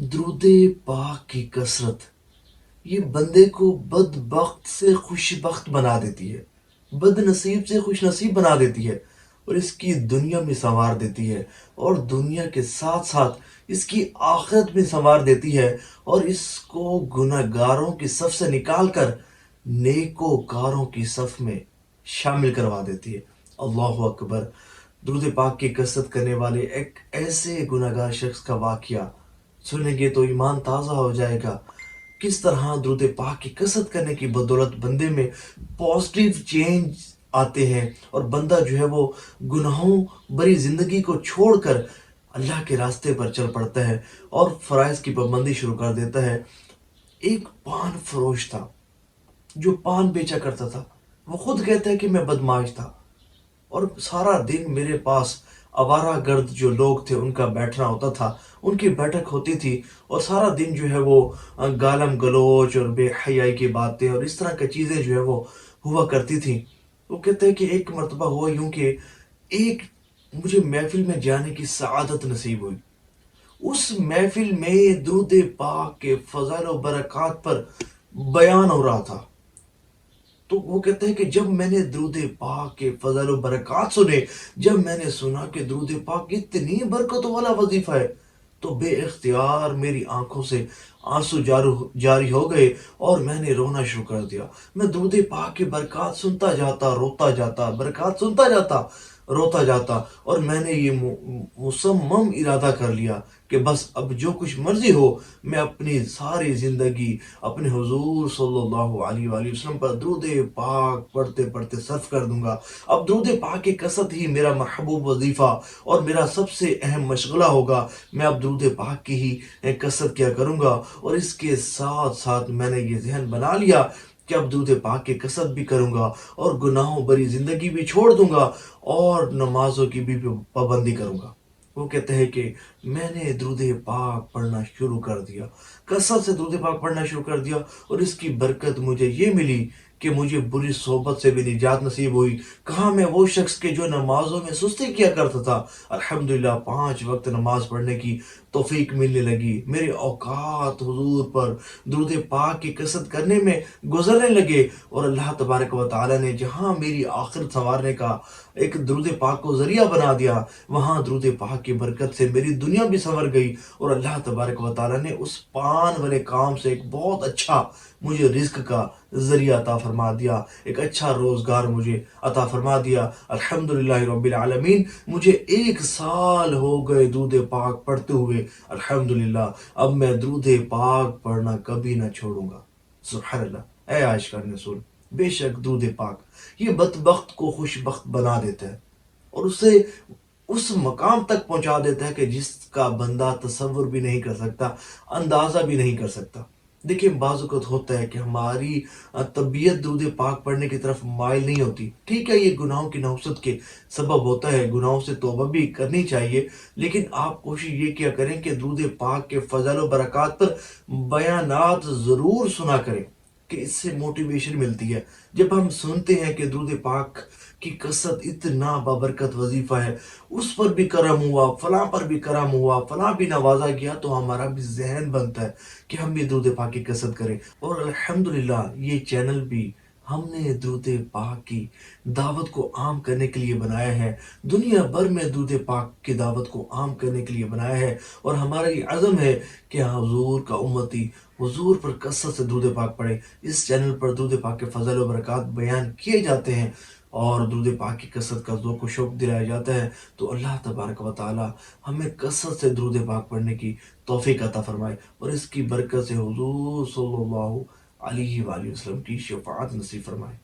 درود پاک کی کثرت یہ بندے کو بدبخت سے خوش بخت بنا دیتی ہے، بد نصیب سے خوش نصیب بنا دیتی ہے، اور اس کی دنیا میں سنوار دیتی ہے، اور دنیا کے ساتھ ساتھ اس کی آخرت میں سنوار دیتی ہے، اور اس کو گناہ گاروں کی صف سے نکال کر نیکوکاروں کی صف میں شامل کروا دیتی ہے۔ اللہ اکبر! درود پاک کی کثرت کرنے والے ایک ایسے گناہ گار شخص کا واقعہ سنیں گے تو ایمان تازہ ہو جائے گا۔ کس طرح درود پاک کی کثرت کرنے کی بدولت بندے میں پازیٹیو چینج آتے ہیں، اور بندہ جو ہے وہ گناہوں بری زندگی کو چھوڑ کر اللہ کے راستے پر چل پڑتا ہے اور فرائض کی پابندی شروع کر دیتا ہے۔ ایک پان فروش تھا جو پان بیچا کرتا تھا۔ وہ خود کہتا ہے کہ میں بدمعاش تھا، اور سارا دن میرے پاس آوارہ گرد جو لوگ تھے ان کا بیٹھنا ہوتا تھا، ان کی بیٹھک ہوتی تھی، اور سارا دن جو ہے وہ گالم گلوچ اور بے حیائی کی باتیں اور اس طرح کی چیزیں جو ہے وہ ہوا کرتی تھیں۔ وہ کہتے ہیں کہ ایک مرتبہ ہوا یوں کہ ایک مجھے محفل میں جانے کی سعادت نصیب ہوئی۔ اس محفل میں درود پاک کے فضائل و برکات پر بیان ہو رہا تھا۔ تو وہ کہتے ہیں کہ جب میں نے درود پاک کے فضل و برکات سنے، جب میں نے سنا کہ درود پاک اتنی برکتوں والا وظیفہ ہے، تو بے اختیار میری آنکھوں سے آنسو جاری ہو گئے، اور میں نے رونا شروع کر دیا۔ میں درود پاک کی برکات سنتا جاتا، روتا جاتا، برکات سنتا جاتا، روتا جاتا، اور میں نے یہ مصمم ارادہ کر لیا کہ بس اب جو کچھ مرضی ہو، میں اپنی ساری زندگی اپنے حضور صلی اللہ علیہ وآلہ وسلم پر درود پاک پڑھتے پڑھتے صرف کر دوں گا۔ اب درود پاک کی کثرت ہی میرا محبوب وظیفہ اور میرا سب سے اہم مشغلہ ہوگا۔ میں اب درود پاک کی ہی کثرت کیا کروں گا، اور اس کے ساتھ ساتھ میں نے یہ ذہن بنا لیا کہ اب درود پاک کی کثرت بھی کروں گا، اور گناہوں بری زندگی بھی چھوڑ دوں گا، اور نمازوں کی بھی پابندی کروں گا۔ وہ کہتے ہیں کہ میں نے درود پاک پڑھنا شروع کر دیا، کثرت سے درود پاک پڑھنا شروع کر دیا، اور اس کی برکت مجھے یہ ملی کہ مجھے بری صحبت سے بھی نجات نصیب ہوئی۔ کہاں میں وہ شخص کے جو نمازوں میں سستی کیا کرتا تھا، الحمدللہ 5 وقت نماز پڑھنے کی توفیق ملنے لگی۔ میرے اوقات حضور پر درود پاک کی کثرت کرنے میں گزرنے لگے، اور اللہ تبارک و تعالی نے جہاں میری آخرت سنوارنے کا ایک درود پاک کو ذریعہ بنا دیا، وہاں درود پاک کی برکت سے میری دنیا بھی سنور گئی، اور اللہ تبارک و تعالی نے اس پان والے کام سے ایک بہت اچھا مجھے رزق کا ذریعہ عطا فرما دیا، ایک اچھا روزگار مجھے عطا فرما دیا۔ الحمدللہ رب العالمین! مجھے 1 سال ہو گئے درود پاک پڑھتے ہوئے، الحمدللہ! اب میں درود پاک پڑھنا کبھی نہ چھوڑوں گا۔ سبحان اللہ! اے عاشقان رسول! بے شک درود پاک یہ بدبخت کو خوش بخت بنا دیتا ہے، اور اسے اس مقام تک پہنچا دیتا ہے کہ جس کا بندہ تصور بھی نہیں کر سکتا، اندازہ بھی نہیں کر سکتا۔ دیکھیں، بعض اوقات ہوتا ہے کہ ہماری طبیعت درود پاک پڑھنے کی طرف مائل نہیں ہوتی۔ ٹھیک ہے، یہ گناہوں کی نحوست کے سبب ہوتا ہے، گناہوں سے توبہ بھی کرنی چاہیے، لیکن آپ کوشش یہ کیا کریں کہ درود پاک کے فضل و برکات پر بیانات ضرور سنا کریں، کہ اس سے موٹیویشن ملتی ہے۔ جب ہم سنتے ہیں کہ درود پاک کی کثرت اتنا بابرکت وظیفہ ہے، اس پر بھی کرم ہوا، فلاں پر بھی کرم ہوا، فلاں بھی نوازا گیا، تو ہمارا بھی ذہن بنتا ہے کہ ہم بھی درود پاک کی کثرت کریں۔ اور الحمدللہ یہ چینل بھی ہم نے درود پاک کی دعوت کو عام کرنے کے لیے بنایا ہے، دنیا بھر میں درود پاک کی دعوت کو عام کرنے کے لیے بنایا ہے، اور ہمارا یہ عزم ہے کہ حضور کا امتی حضور پر کثرت سے درود پاک پڑھے۔ اس چینل پر درود پاک کے فضل و برکات بیان کیے جاتے ہیں، اور درود پاک کی کثرت کا ذوق و شوق دلایا جاتا ہے، تو اللہ تبارک و تعالی ہمیں کثرت سے درود پاک پڑھنے کی توفیق عطا فرمائے، اور اس کی برکت سے حضور صلی اللہ علیہ وآلہ وسلم کی شفاعت نصیب فرمائے۔